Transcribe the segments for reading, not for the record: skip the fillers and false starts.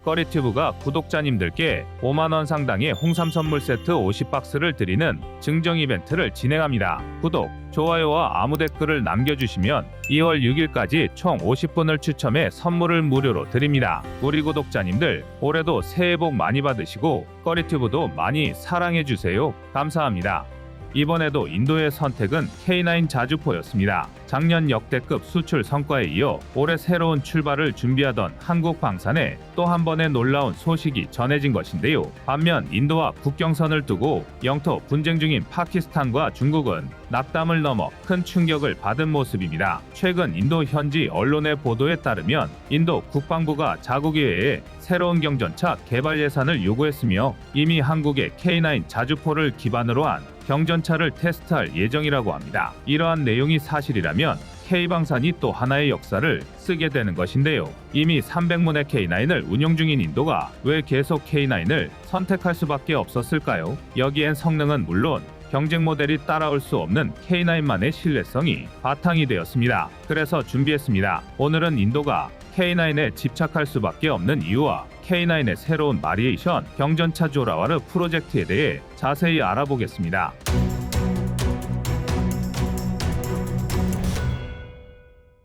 꺼리튜브가 구독자님들께 5만원 상당의 홍삼 선물 세트 50박스를 드리는 증정 이벤트를 진행합니다. 구독, 좋아요와 아무 댓글을 남겨주시면 2월 6일까지 총 50분을 추첨해 선물을 무료로 드립니다. 우리 구독자님들 올해도 새해 복 많이 받으시고 꺼리튜브도 많이 사랑해주세요. 감사합니다. 이번에도 인도의 선택은 K9 자주포였습니다. 작년 역대급 수출 성과에 이어 올해 새로운 출발을 준비하던 한국 방산에 또 한 번의 놀라운 소식이 전해진 것인데요. 반면 인도와 국경선을 두고 영토 분쟁 중인 파키스탄과 중국은 낙담을 넘어 큰 충격을 받은 모습입니다. 최근 인도 현지 언론의 보도에 따르면 인도 국방부가 자국의회에 새로운 경전차 개발 예산을 요구했으며 이미 한국의 K9 자주포를 기반으로 한 경전차를 테스트할 예정이라고 합니다. 이러한 내용이 사실이라면 K방산이 또 하나의 역사를 쓰게 되는 것인데요. 이미 300문의 K9을 운용 중인 인도가 왜 계속 K9을 선택할 수밖에 없었을까요? 여기엔 성능은 물론 경쟁 모델이 따라올 수 없는 K9만의 신뢰성이 바탕이 되었습니다. 그래서 준비했습니다. 오늘은 인도가 K9에 집착할 수밖에 없는 이유와 K9의 새로운 바리에이션 경전차 조라와르 프로젝트에 대해 자세히 알아보겠습니다.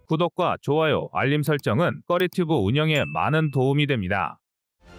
구독과 좋아요, 알림 설정은 꺼리튜브 운영에 많은 도움이 됩니다.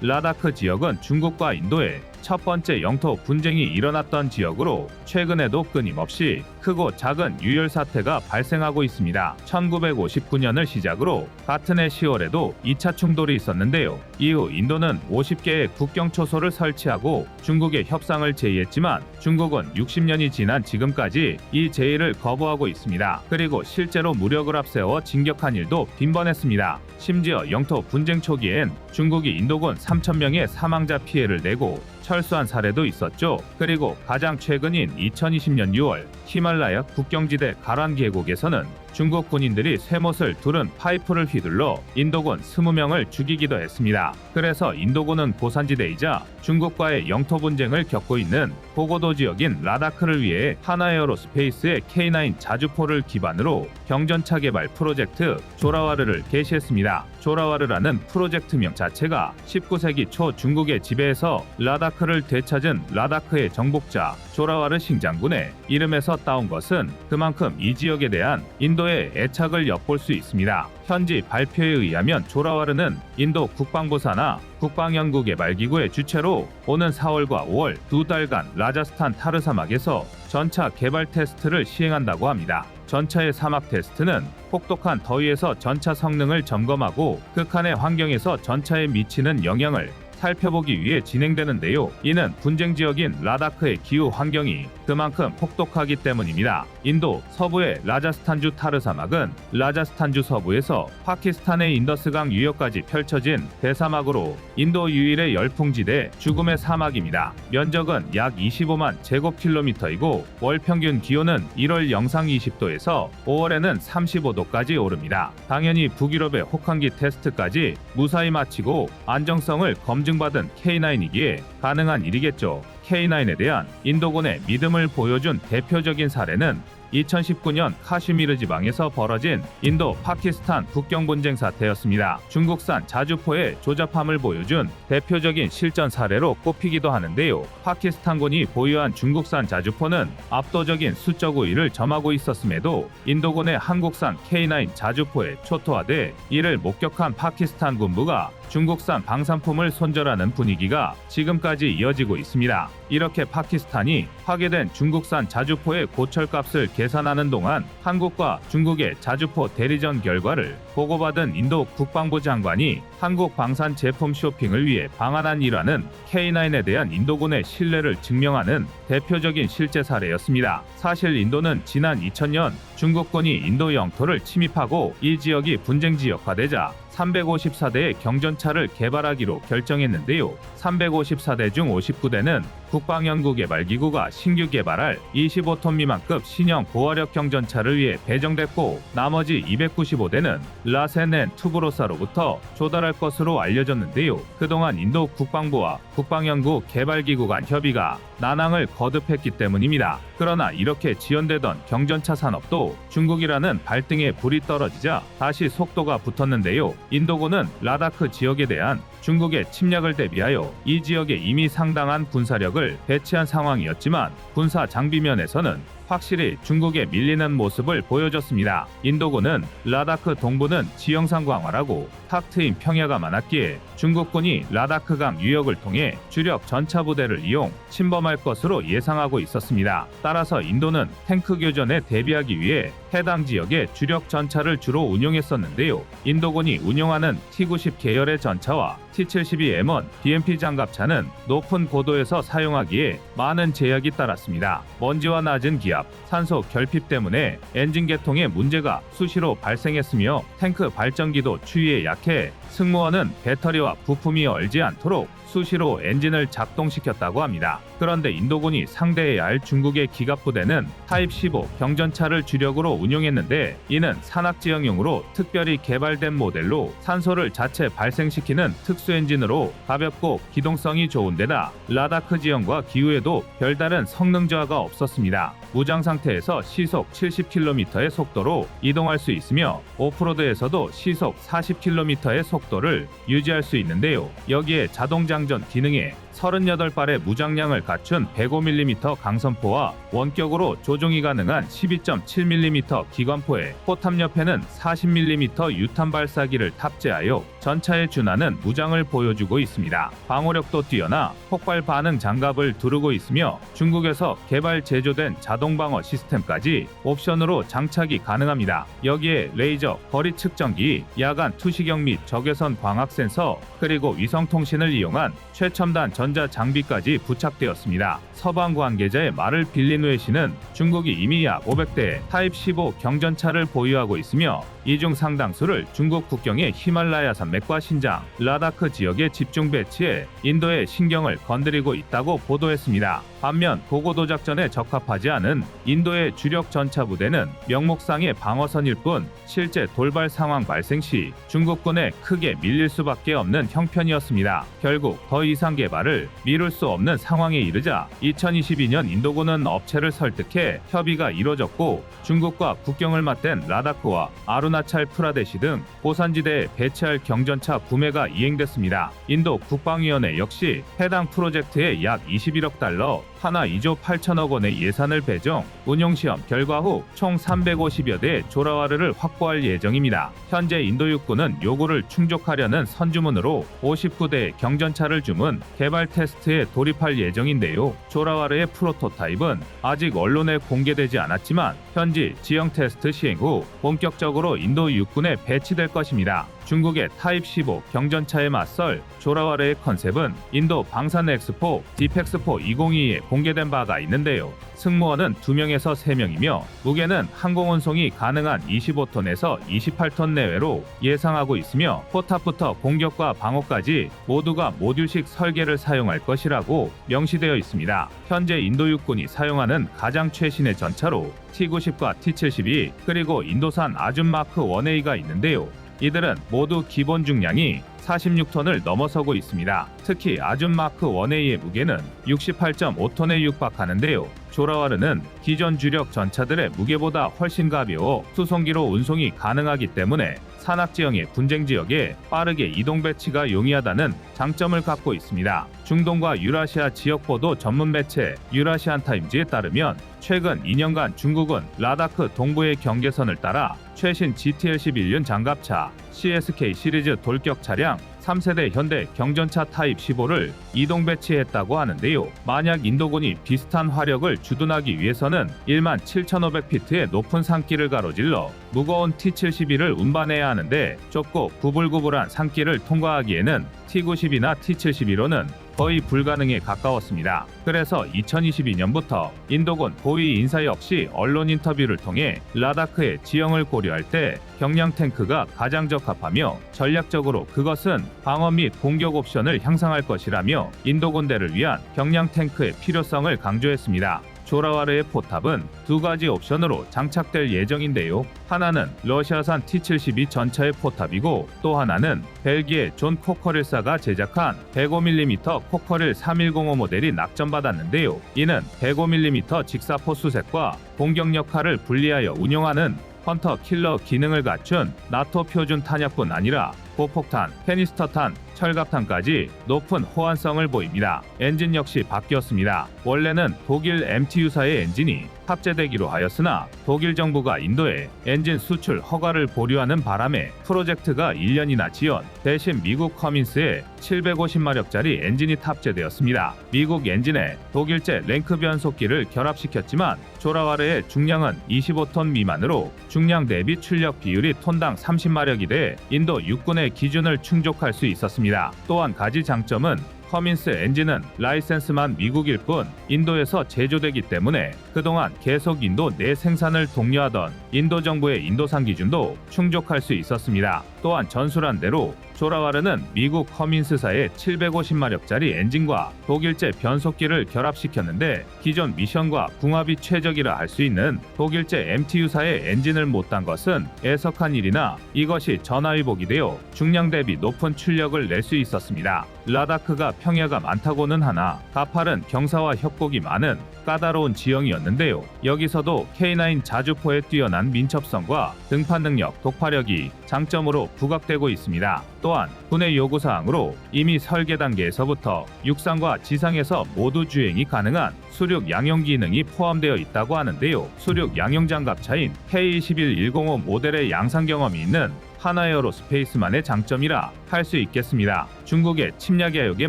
라다크 지역은 중국과 인도의 첫 번째 영토 분쟁이 일어났던 지역으로 최근에도 끊임없이 크고 작은 유혈 사태가 발생하고 있습니다. 1959년을 시작으로 같은 해 10월에도 2차 충돌이 있었는데요. 이후 인도는 50개의 국경 초소를 설치하고 중국의 협상을 제의했지만 중국은 60년이 지난 지금까지 이 제의를 거부하고 있습니다. 그리고 실제로 무력을 앞세워 진격한 일도 빈번했습니다. 심지어 영토 분쟁 초기엔 중국이 인도군 3,000명의 사망자 피해를 내고 철수한 사례도 있었죠. 그리고 가장 최근인 2020년 6월 히말라야 국경지대 가란 계곡에서는 중국 군인들이 쇠못을 두른 파이프를 휘둘러 인도군 20명을 죽이기도 했습니다. 그래서 인도군은 고산지대이자 중국과의 영토 분쟁을 겪고 있는 고고도 지역인 라다크를 위해 하나에어로스페이스의 K9 자주포를 기반으로 경전차 개발 프로젝트 조라와르를 개시했습니다. 조라와르라는 프로젝트명 자체가 19세기 초 중국의 지배에서 라다크를 되찾은 라다크의 정복자 조라와르 싱장군의 이름에서 따온 것은 그만큼 이 지역에 대한 인도의 애착을 엿볼 수 있습니다. 현지 발표에 의하면 조라와르는 인도 국방부 산하 국방연구개발기구의 주최로 오는 4월과 5월 2달간 라자스탄 타르 사막에서 전차 개발 테스트를 시행한다고 합니다. 전차의 사막 테스트는 혹독한 더위에서 전차 성능을 점검하고 극한의 환경에서 전차에 미치는 영향을 살펴보기 위해 진행되는데요. 이는 분쟁 지역인 라다크의 기후 환경이 그만큼 혹독하기 때문입니다. 인도 서부의 라자스탄주 타르 사막은 라자스탄주 서부에서 파키스탄의 인더스강 유역까지 펼쳐진 대사막으로 인도 유일의 열풍지대 죽음의 사막입니다. 면적은 약 25만 제곱킬로미터이고 월 평균 기온은 1월 영상 20도에서 5월에는 35도까지 오릅니다. 당연히 북유럽의 혹한기 테스트까지 무사히 마치고 안정성을 검증받은 K9이기에 가능한 일이겠죠. K9에 대한 인도군의 믿음을 보여준 대표적인 사례는 2019년 카슈미르 지방에서 벌어진 인도 파키스탄 국경 분쟁 사태였습니다. 중국산 자주포의 조잡함을 보여준 대표적인 실전 사례로 꼽히기도 하는데요. 파키스탄군이 보유한 중국산 자주포는 압도적인 수적 우위를 점하고 있었음에도 인도군의 한국산 K9 자주포에 초토화돼 이를 목격한 파키스탄 군부가 중국산 방산품을 손절하는 분위기가 지금까지 이어지고 있습니다. 이렇게 파키스탄이 파괴된 중국산 자주포의 고철값을 계산하는 동안 한국과 중국의 자주포 대리전 결과를 보고받은 인도 국방부 장관이 한국 방산 제품 쇼핑을 위해 방한한 일화는 K9에 대한 인도군의 신뢰를 증명하는 대표적인 실제 사례였습니다. 사실 인도는 지난 2000년 중국군이 인도 영토를 침입하고 이 지역이 분쟁 지역화되자 354대의 경전차를 개발하기로 결정했는데요. 354대 중 59대는 국방연구개발기구가 신규 개발할 25톤 미만급 신형 고화력 경전차를 위해 배정됐고 나머지 295대는 라센 투브로사로부터 조달할 것으로 알려졌는데요. 그동안 인도 국방부와 국방연구 개발기구 간 협의가 난항을 거듭했기 때문입니다. 그러나 이렇게 지연되던 경전차 산업도 중국이라는 발등에 불이 떨어지자 다시 속도가 붙었는데요. 인도군은 라다크 지역에 대한 중국의 침략을 대비하여 이 지역에 이미 상당한 군사력을 배치한 상황이었지만 군사 장비 면에서는 확실히 중국에 밀리는 모습을 보여줬습니다. 인도군은 라다크 동부는 지형상 광활하고 탁 트인 평야가 많았기에 중국군이 라다크강 유역을 통해 주력 전차 부대를 이용 침범할 것으로 예상하고 있었습니다. 따라서 인도는 탱크 교전에 대비하기 위해 해당 지역에 주력 전차를 주로 운용했었는데요. 인도군이 운용하는 T-90 계열의 전차와 T-72M1 BMP 장갑차는 높은 고도에서 사용하기에 많은 제약이 따랐습니다. 먼지와 낮은 기압, 산소 결핍 때문에 엔진 개통에 문제가 수시로 발생했으며 탱크 발전기도 추위에 약해 승무원은 배터리와 부품이 얼지 않도록 수시로 엔진을 작동시켰다고 합니다. 그런데 인도군이 상대해야 할 중국의 기갑부대는 타입 15 경전차를 주력으로 운용했는데 이는 산악지형용으로 특별히 개발된 모델로 산소를 자체 발생시키는 특수 엔진으로 가볍고 기동성이 좋은 데다 라다크 지형과 기후에도 별다른 성능 저하가 없었습니다. 무장 상태에서 시속 70km의 속도로 이동할 수 있으며 오프로드에서도 시속 40km의 속도를 유지할 수 있는데요. 여기에 자동장전 기능에 38발의 무장량을 갖춘 105mm 강선포와 원격으로 조종이 가능한 12.7mm 기관포에 포탑 옆에는 40mm 유탄 발사기를 탑재하여 전차에 준하는 무장을 보여주고 있습니다. 방어력도 뛰어나 폭발 반응 장갑을 두르고 있으며 중국에서 개발 제조된 자동 방어 시스템까지 옵션으로 장착이 가능합니다. 여기에 레이저, 거리 측정기, 야간 투시경 및 적외선 광학 센서, 그리고 위성 통신을 이용한 최첨단 전자 장비까지 부착되었습니다. 서방 관계자의 말을 빌린 웨 씨는 중국이 이미 약 500대의 타입 15 경전차를 보유하고 있으며 이 중 상당수를 중국 국경의 히말라야 산맥과 신장, 라다크 지역에 집중 배치해 인도의 신경을 건드리고 있다고 보도했습니다. 반면 고고도 작전에 적합하지 않은 인도의 주력 전차 부대는 명목상의 방어선일 뿐 실제 돌발 상황 발생 시 중국군에 크게 밀릴 수밖에 없는 형편이었습니다. 결국 더 이상 개발을 미룰 수 없는 상황에 이르자 2022년 인도군은 업체를 설득해 협의가 이뤄졌고 중국과 국경을 맞댄 라다크와 아루나찰 프라데시 등 고산지대에 배치할 경전차 구매가 이행됐습니다. 인도 국방위원회 역시 해당 프로젝트에 약 21억 달러, 하나 2조 8천억 원의 예산을 배정, 운용시험 결과 후 총 350여 대의 조라와르를 확보할 예정입니다. 현재 인도 육군은 요구를 충족하려는 선주문으로 59대의 경전차를 주문, 개발 테스트에 돌입할 예정인데요. 조라와르의 프로토타입은 아직 언론에 공개되지 않았지만 현지 지형 테스트 시행 후 본격적으로 인도 육군에 배치될 것입니다. 중국의 타입 15 경전차에 맞설 조라와르의 컨셉은 인도 방산 엑스포 디펙스포 2022에 공개된 바가 있는데요. 승무원은 2명에서 3명이며 무게는 항공 운송이 가능한 25톤에서 28톤 내외로 예상하고 있으며 포탑부터 공격과 방어까지 모두가 모듈식 설계를 사용할 것이라고 명시되어 있습니다. 현재 인도 육군이 사용하는 가장 최신의 전차로 T-90과 T-72 그리고 인도산 아준 마크 1A가 있는데요. 이들은 모두 기본 중량이 46톤을 넘어서고 있습니다. 특히 아준 마크 1A의 무게는 68.5톤에 육박하는데요. 조라와르는 기존 주력 전차들의 무게보다 훨씬 가벼워 수송기로 운송이 가능하기 때문에 산악지형의 분쟁 지역에 빠르게 이동 배치가 용이하다는 장점을 갖고 있습니다. 중동과 유라시아 지역보도 전문 매체 유라시안 타임즈에 따르면 최근 2년간 중국은 라다크 동부의 경계선을 따라 최신 GTL-11륜 장갑차, CSK 시리즈 돌격 차량, 3세대 현대 경전차 타입 15를 이동 배치했다고 하는데요. 만약 인도군이 비슷한 화력을 주둔하기 위해서는 17,500피트의 높은 산길을 가로질러 무거운 T-72를 운반해야 하는데 좁고 구불구불한 산길을 통과하기에는 T-90이나 T-72로는 거의 불가능에 가까웠습니다. 그래서 2022년부터 인도군 고위 인사 역시 언론 인터뷰를 통해 라다크의 지형을 고려할 때 경량 탱크가 가장 적합하며 전략적으로 그것은 방어 및 공격 옵션을 향상할 것이라며 인도 군대를 위한 경량 탱크의 필요성을 강조했습니다. 조라와르의 포탑은 두 가지 옵션으로 장착될 예정인데요. 하나는 러시아산 T-72 전차의 포탑이고 또 하나는 벨기에 존 코커릴사가 제작한 105mm 코커릴 3105 모델이 낙점받았는데요. 이는 105mm 직사포 수색과 공격 역할을 분리하여 운용하는 헌터 킬러 기능을 갖춘 나토 표준 탄약뿐 아니라 고폭탄, 캐니스터탄, 철갑탄까지 높은 호환성을 보입니다. 엔진 역시 바뀌었습니다. 원래는 독일 MTU사의 엔진이 탑재되기로 하였으나 독일 정부가 인도에 엔진 수출 허가를 보류하는 바람에 프로젝트가 1년이나 지연, 대신 미국 커민스의 750마력짜리 엔진이 탑재되었습니다. 미국 엔진에 독일제 랭크 변속기를 결합시켰지만 조라와르의 중량은 25톤 미만으로 중량 대비 출력 비율이 톤당 30마력이 돼 인도 육군의 기준을 충족할 수 있었습니다. 또 한 가지 장점은 커민스 엔진은 라이센스만 미국일 뿐 인도에서 제조되기 때문에 그동안 계속 인도 내 생산을 독려하던 인도 정부의 인도산 기준도 충족할 수 있었습니다. 또한 전술한 대로 조라와르는 미국 커민스사의 750마력짜리 엔진과 독일제 변속기를 결합시켰는데 기존 미션과 궁합이 최적이라 할 수 있는 독일제 MTU사의 엔진을 못단 것은 애석한 일이나 이것이 전화위복이 되어 중량 대비 높은 출력을 낼 수 있었습니다. 라다크가 평야가 많다고는 하나 가팔은 경사와 협곡이 많은 까다로운 지형이었는데요. 여기서도 K9 자주포의 뛰어난 민첩성과 등판 능력, 독파력이 장점으로 부각되고 있습니다. 또한 군의 요구사항으로 이미 설계 단계에서부터 육상과 지상에서 모두 주행이 가능한 수륙 양용 기능이 포함되어 있다고 하는데요. 수륙 양용 장갑차인 K21105 모델의 양상 경험이 있는 하나에어로스페이스만의 장점이라 할 수 있겠습니다. 중국의 침략 야욕에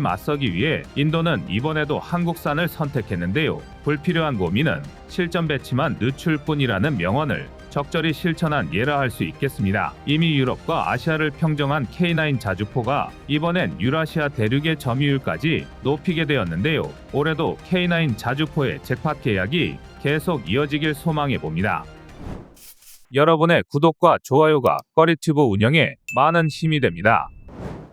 맞서기 위해 인도는 이번에도 한국산을 선택했는데요. 불필요한 고민은 실전 배치만 늦출 뿐이라는 명언을 적절히 실천한 예라 할 수 있겠습니다. 이미 유럽과 아시아를 평정한 K9 자주포가 이번엔 유라시아 대륙의 점유율까지 높이게 되었는데요. 올해도 K9 자주포의 잭팟 계약이 계속 이어지길 소망해 봅니다. 여러분의 구독과 좋아요가 꺼리튜브 운영에 많은 힘이 됩니다.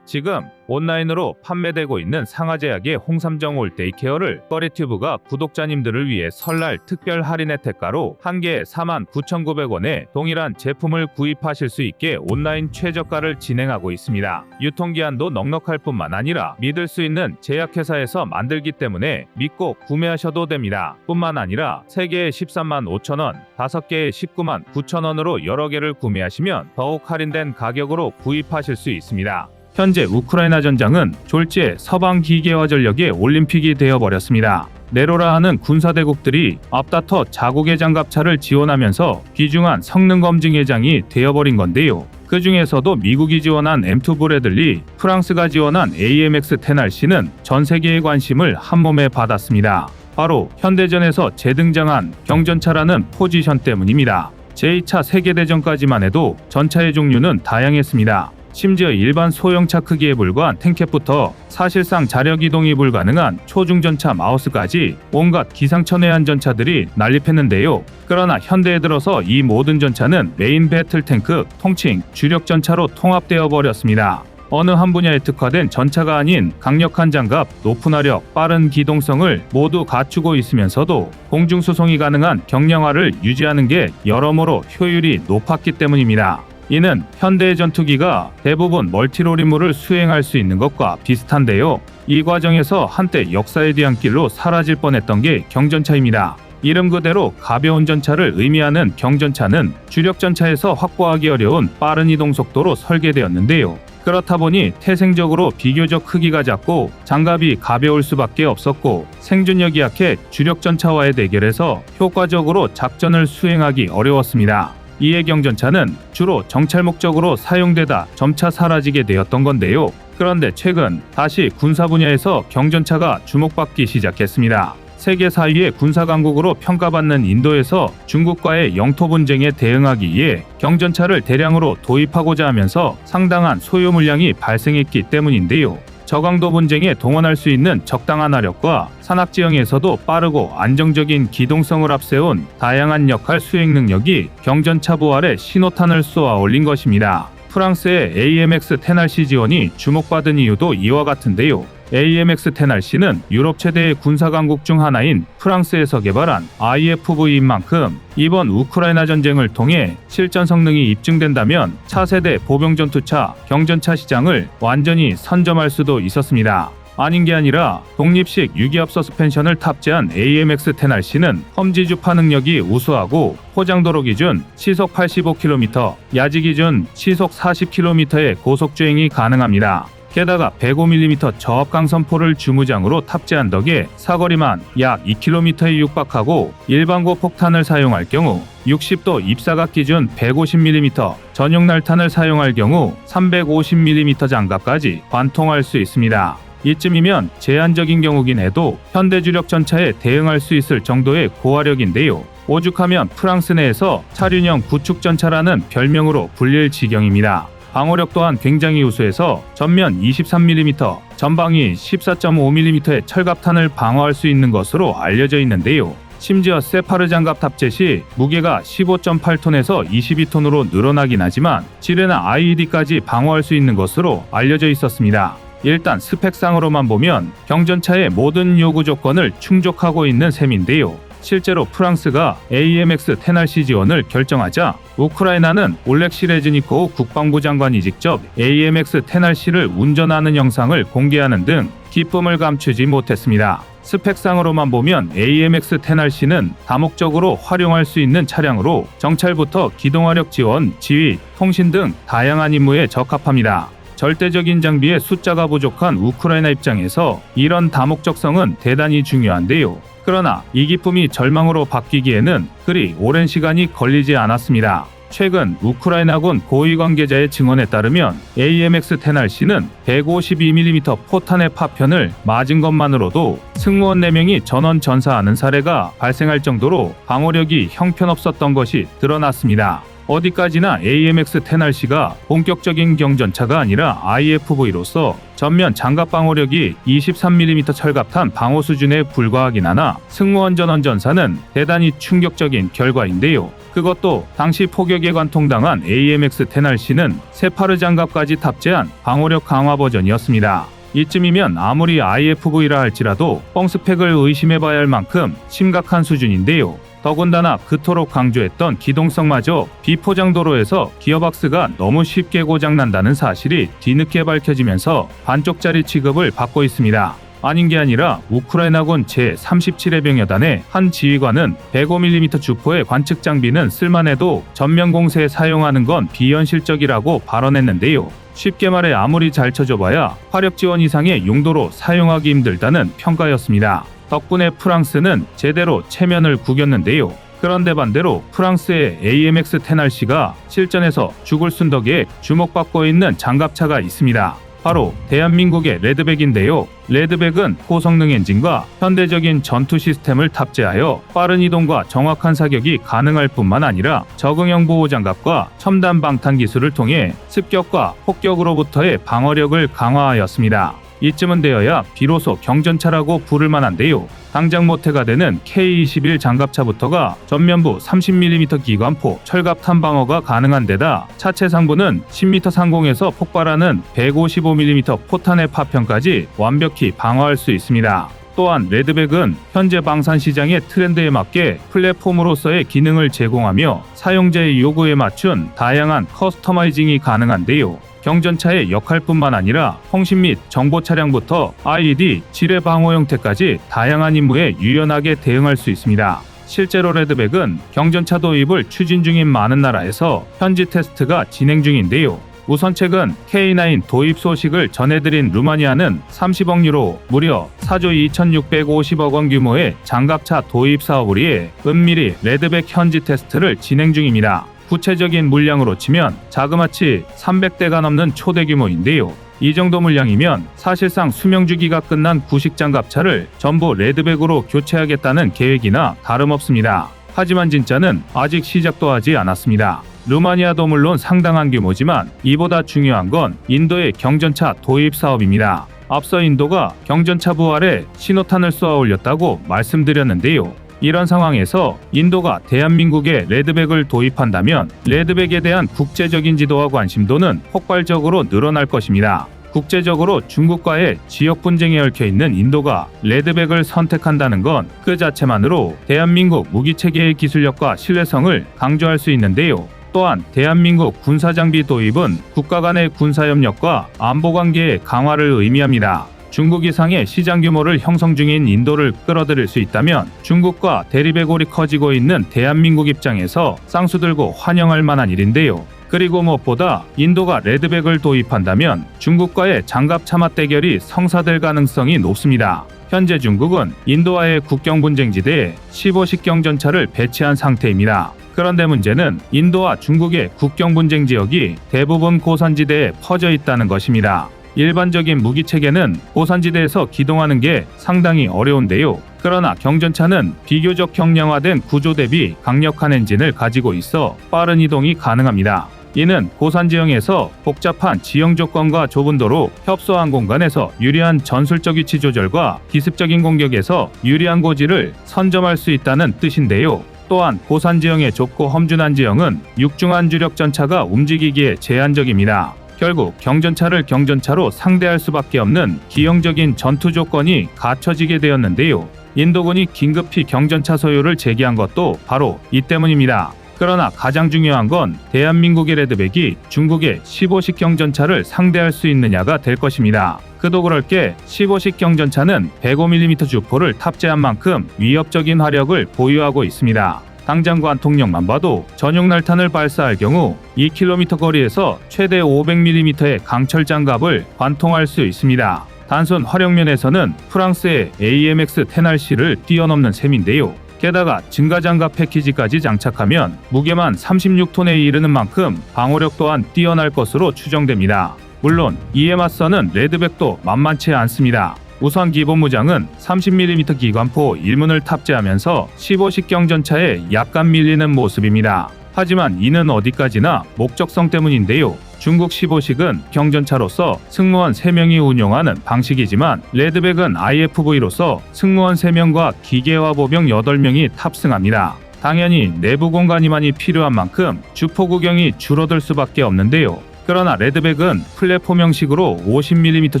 지금 온라인으로 판매되고 있는 상하제약의 홍삼정 올데이케어를 꺼리튜브가 구독자님들을 위해 설날 특별 할인 혜택가로 한 개에 49,900원에 동일한 제품을 구입하실 수 있게 온라인 최저가를 진행하고 있습니다. 유통기한도 넉넉할 뿐만 아니라 믿을 수 있는 제약회사에서 만들기 때문에 믿고 구매하셔도 됩니다. 뿐만 아니라 3개에 13만 5천원, 5개에 19만 9천원으로 여러 개를 구매하시면 더욱 할인된 가격으로 구입하실 수 있습니다. 현재 우크라이나 전장은 졸지에 서방 기계화 전력의 올림픽이 되어버렸습니다. 네로라 하는 군사대국들이 앞다퉈 자국의 장갑차를 지원하면서 귀중한 성능검증 회장이 되어버린 건데요. 그 중에서도 미국이 지원한 M2 브래들리, 프랑스가 지원한 AMX-10RC는 전 세계의 관심을 한몸에 받았습니다. 바로 현대전에서 재등장한 경전차라는 포지션 때문입니다. 제2차 세계대전까지만 해도 전차의 종류는 다양했습니다. 심지어 일반 소형차 크기에 불과한 탱켓부터 사실상 자력 이동이 불가능한 초중전차 마우스까지 온갖 기상천외한 전차들이 난립했는데요. 그러나 현대에 들어서 이 모든 전차는 메인 배틀 탱크, 통칭 주력 전차로 통합되어 버렸습니다. 어느 한 분야에 특화된 전차가 아닌 강력한 장갑, 높은 화력, 빠른 기동성을 모두 갖추고 있으면서도 공중 수송이 가능한 경량화를 유지하는 게 여러모로 효율이 높았기 때문입니다. 이는 현대의 전투기가 대부분 멀티롤 임무를 수행할 수 있는 것과 비슷한데요. 이 과정에서 한때 역사의 뒤안길로 사라질 뻔했던 게 경전차입니다. 이름 그대로 가벼운 전차를 의미하는 경전차는 주력 전차에서 확보하기 어려운 빠른 이동 속도로 설계되었는데요. 그렇다 보니 태생적으로 비교적 크기가 작고 장갑이 가벼울 수밖에 없었고 생존력이 약해 주력 전차와의 대결에서 효과적으로 작전을 수행하기 어려웠습니다. 이에 경전차는 주로 정찰 목적으로 사용되다 점차 사라지게 되었던 건데요. 그런데 최근 다시 군사 분야에서 경전차가 주목받기 시작했습니다. 세계 4위의 군사 강국으로 평가받는 인도에서 중국과의 영토 분쟁에 대응하기 위해 경전차를 대량으로 도입하고자 하면서 상당한 소요 물량이 발생했기 때문인데요. 저강도 분쟁에 동원할 수 있는 적당한 화력과 산악지형에서도 빠르고 안정적인 기동성을 앞세운 다양한 역할 수행 능력이 경전차 부활에 신호탄을 쏘아 올린 것입니다. 프랑스의 AMX-10RC 지원이 주목받은 이유도 이와 같은데요. AMX-10RC는 유럽 최대의 군사강국 중 하나인 프랑스에서 개발한 IFV인 만큼 이번 우크라이나 전쟁을 통해 실전 성능이 입증된다면 차세대 보병전투차, 경전차 시장을 완전히 선점할 수도 있었습니다. 아닌 게 아니라 독립식 유기압 서스펜션을 탑재한 AMX-10RC는 험지 주파 능력이 우수하고 포장도로 기준 시속 85km, 야지 기준 시속 40km의 고속주행이 가능합니다. 게다가 105mm 저압강선포를 주무장으로 탑재한 덕에 사거리만 약 2km에 육박하고 일반고 폭탄을 사용할 경우 60도 입사각 기준 150mm, 전용 날탄을 사용할 경우 350mm 장갑까지 관통할 수 있습니다. 이쯤이면 제한적인 경우긴 해도 현대주력 전차에 대응할 수 있을 정도의 고화력인데요. 오죽하면 프랑스 내에서 차륜형 구축전차라는 별명으로 불릴 지경입니다. 방어력 또한 굉장히 우수해서 전면 23mm, 전방위 14.5mm의 철갑탄을 방어할 수 있는 것으로 알려져 있는데요. 심지어 세파르 장갑 탑재 시 무게가 15.8톤에서 22톤으로 늘어나긴 하지만 지뢰나 IED까지 방어할 수 있는 것으로 알려져 있었습니다. 일단 스펙상으로만 보면 경전차의 모든 요구 조건을 충족하고 있는 셈인데요. 실제로 프랑스가 AMX-10RC 지원을 결정하자 우크라이나는 올렉시 레즈니코프 국방부 장관이 직접 AMX-10RC를 운전하는 영상을 공개하는 등 기쁨을 감추지 못했습니다. 스펙상으로만 보면 AMX-10RC는 다목적으로 활용할 수 있는 차량으로 정찰부터 기동화력 지원, 지휘, 통신 등 다양한 임무에 적합합니다. 절대적인 장비의 숫자가 부족한 우크라이나 입장에서 이런 다목적성은 대단히 중요한데요. 그러나 이 기쁨이 절망으로 바뀌기에는 그리 오랜 시간이 걸리지 않았습니다. 최근 우크라이나군 고위 관계자의 증언에 따르면 AMX-10RC는 152mm 포탄의 파편을 맞은 것만으로도 승무원 4명이 전원 전사하는 사례가 발생할 정도로 방어력이 형편없었던 것이 드러났습니다. 어디까지나 AMX-10RC가 본격적인 경전차가 아니라 IFV로서 전면 장갑 방어력이 23mm 철갑탄 방어 수준에 불과하긴 하나 승무원 전원 전사는 대단히 충격적인 결과인데요. 그것도 당시 포격에 관통당한 AMX-10RC는 세파르 장갑까지 탑재한 방어력 강화 버전이었습니다. 이쯤이면 아무리 IFV라 할지라도 뻥스펙을 의심해봐야 할 만큼 심각한 수준인데요. 더군다나 그토록 강조했던 기동성마저 비포장도로에서 기어박스가 너무 쉽게 고장난다는 사실이 뒤늦게 밝혀지면서 반쪽짜리 취급을 받고 있습니다. 아닌 게 아니라 우크라이나군 제37해병여단의 한 지휘관은 105mm 주포의 관측 장비는 쓸만해도 전면 공세에 사용하는 건 비현실적이라고 발언했는데요. 쉽게 말해 아무리 잘 쳐줘봐야 화력 지원 이상의 용도로 사용하기 힘들다는 평가였습니다. 덕분에 프랑스는 제대로 체면을 구겼는데요. 그런데 반대로 프랑스의 AMX-10RC가 실전에서 죽을 순덕에 주목받고 있는 장갑차가 있습니다. 바로 대한민국의 레드백인데요. 레드백은 고성능 엔진과 현대적인 전투 시스템을 탑재하여 빠른 이동과 정확한 사격이 가능할 뿐만 아니라 적응형 보호 장갑과 첨단 방탄 기술을 통해 습격과 폭격으로부터의 방어력을 강화하였습니다. 이쯤은 되어야 비로소 경전차라고 부를 만한데요. 당장 모태가 되는 K-21 장갑차부터가 전면부 30mm 기관포, 철갑탄 방어가 가능한 데다 차체 상부는 10m 상공에서 폭발하는 155mm 포탄의 파편까지 완벽히 방어할 수 있습니다. 또한 레드백은 현재 방산 시장의 트렌드에 맞게 플랫폼으로서의 기능을 제공하며 사용자의 요구에 맞춘 다양한 커스터마이징이 가능한데요. 경전차의 역할뿐만 아니라 통신 및 정보 차량부터 IED, 지뢰 방어 형태까지 다양한 임무에 유연하게 대응할 수 있습니다. 실제로 레드백은 경전차 도입을 추진 중인 많은 나라에서 현지 테스트가 진행 중인데요. 우선 최근 K9 도입 소식을 전해드린 루마니아는 30억 유로, 무려 4조 2,650억 원 규모의 장갑차 도입 사업을 위해 은밀히 레드백 현지 테스트를 진행 중입니다. 구체적인 물량으로 치면 자그마치 300대가 넘는 초대 규모인데요. 이 정도 물량이면 사실상 수명 주기가 끝난 구식 장갑차를 전부 레드백으로 교체하겠다는 계획이나 다름없습니다. 하지만 진짜는 아직 시작도 하지 않았습니다. 루마니아도 물론 상당한 규모지만 이보다 중요한 건 인도의 경전차 도입 사업입니다. 앞서 인도가 경전차 부활에 신호탄을 쏘아 올렸다고 말씀드렸는데요. 이런 상황에서 인도가 대한민국에 레드백을 도입한다면 레드백에 대한 국제적인 지도와 관심도는 폭발적으로 늘어날 것입니다. 국제적으로 중국과의 지역 분쟁에 얽혀있는 인도가 레드백을 선택한다는 건 그 자체만으로 대한민국 무기체계의 기술력과 신뢰성을 강조할 수 있는데요. 또한 대한민국 군사장비 도입은 국가 간의 군사협력과 안보관계의 강화를 의미합니다. 중국 이상의 시장 규모를 형성 중인 인도를 끌어들일 수 있다면 중국과 대립의 커지고 있는 대한민국 입장에서 쌍수 들고 환영할 만한 일인데요. 그리고 무엇보다 인도가 레드백을 도입한다면 중국과의 장갑 차마 대결이 성사될 가능성이 높습니다. 현재 중국은 인도와의 국경 분쟁지대에 15식 경전차를 배치한 상태입니다. 그런데 문제는 인도와 중국의 국경 분쟁 지역이 대부분 고산지대에 퍼져 있다는 것입니다. 일반적인 무기체계는 고산지대에서 기동하는 게 상당히 어려운데요. 그러나 경전차는 비교적 경량화된 구조 대비 강력한 엔진을 가지고 있어 빠른 이동이 가능합니다. 이는 고산 지형에서 복잡한 지형 조건과 좁은 도로, 협소한 공간에서 유리한 전술적 위치 조절과 기습적인 공격에서 유리한 고지를 선점할 수 있다는 뜻인데요. 또한 고산 지형의 좁고 험준한 지형은 육중한 주력 전차가 움직이기에 제한적입니다. 결국 경전차를 경전차로 상대할 수밖에 없는 기형적인 전투 조건이 갖춰지게 되었는데요. 인도군이 긴급히 경전차 소유를 제기한 것도 바로 이 때문입니다. 그러나 가장 중요한 건 대한민국의 레드백이 중국의 15식 경전차를 상대할 수 있느냐가 될 것입니다. 그도 그럴 게 15식 경전차는 105mm 주포를 탑재한 만큼 위협적인 화력을 보유하고 있습니다. 당장 관통력만 봐도 전용 날탄을 발사할 경우 2km 거리에서 최대 500mm의 강철 장갑을 관통할 수 있습니다. 단순 화력면에서는 프랑스의 AMX-10RC를 뛰어넘는 셈인데요. 게다가 증가장갑 패키지까지 장착하면 무게만 36톤에 이르는 만큼 방어력 또한 뛰어날 것으로 추정됩니다. 물론 이에 맞서는 레드백도 만만치 않습니다. 우선 기본 무장은 30mm 기관포 1문을 탑재하면서 15식 경전차에 약간 밀리는 모습입니다. 하지만 이는 어디까지나 목적성 때문인데요. 중국 15식은 경전차로서 승무원 3명이 운용하는 방식이지만 레드백은 IFV로서 승무원 3명과 기계화 보병 8명이 탑승합니다. 당연히 내부 공간이 많이 필요한 만큼 주포 구경이 줄어들 수밖에 없는데요. 그러나 레드백은 플랫폼 형식으로 50mm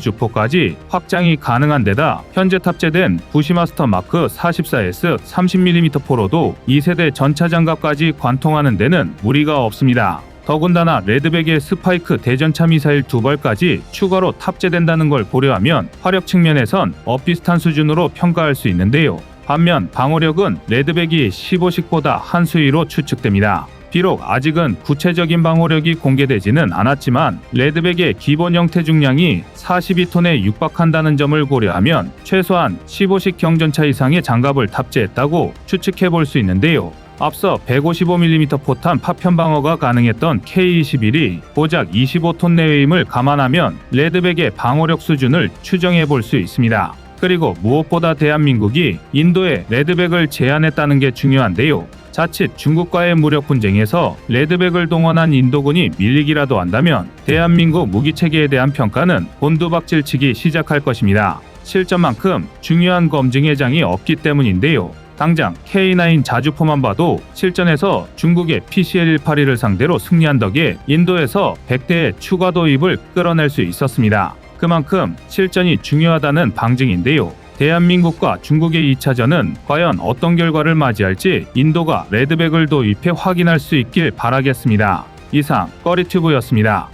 주포까지 확장이 가능한 데다 현재 탑재된 부시마스터 마크 44S 30mm 포로도 2세대 전차 장갑까지 관통하는 데는 무리가 없습니다. 더군다나 레드백의 스파이크 대전차 미사일 2발까지 추가로 탑재된다는 걸 고려하면 화력 측면에선 엇비슷한 수준으로 평가할 수 있는데요. 반면 방어력은 레드백이 15식보다 한 수위로 추측됩니다. 비록 아직은 구체적인 방어력이 공개되지는 않았지만 레드백의 기본 형태 중량이 42톤에 육박한다는 점을 고려하면 최소한 15식 경전차 이상의 장갑을 탑재했다고 추측해 볼 수 있는데요. 앞서 155mm 포탄 파편 방어가 가능했던 K-21이 고작 25톤 내외임을 감안하면 레드백의 방어력 수준을 추정해 볼 수 있습니다. 그리고 무엇보다 대한민국이 인도에 레드백을 제안했다는 게 중요한데요. 자칫 중국과의 무력 분쟁에서 레드백을 동원한 인도군이 밀리기라도 한다면 대한민국 무기체계에 대한 평가는 곤두박질치기 시작할 것입니다. 실전만큼 중요한 검증의 장이 없기 때문인데요. 당장 K9 자주포만 봐도 실전에서 중국의 PCL-182를 상대로 승리한 덕에 인도에서 100대의 추가 도입을 끌어낼 수 있었습니다. 그만큼 실전이 중요하다는 방증인데요. 대한민국과 중국의 2차전은 과연 어떤 결과를 맞이할지 인도가 레드백을 도입해 확인할 수 있길 바라겠습니다. 이상 꺼리튜브였습니다.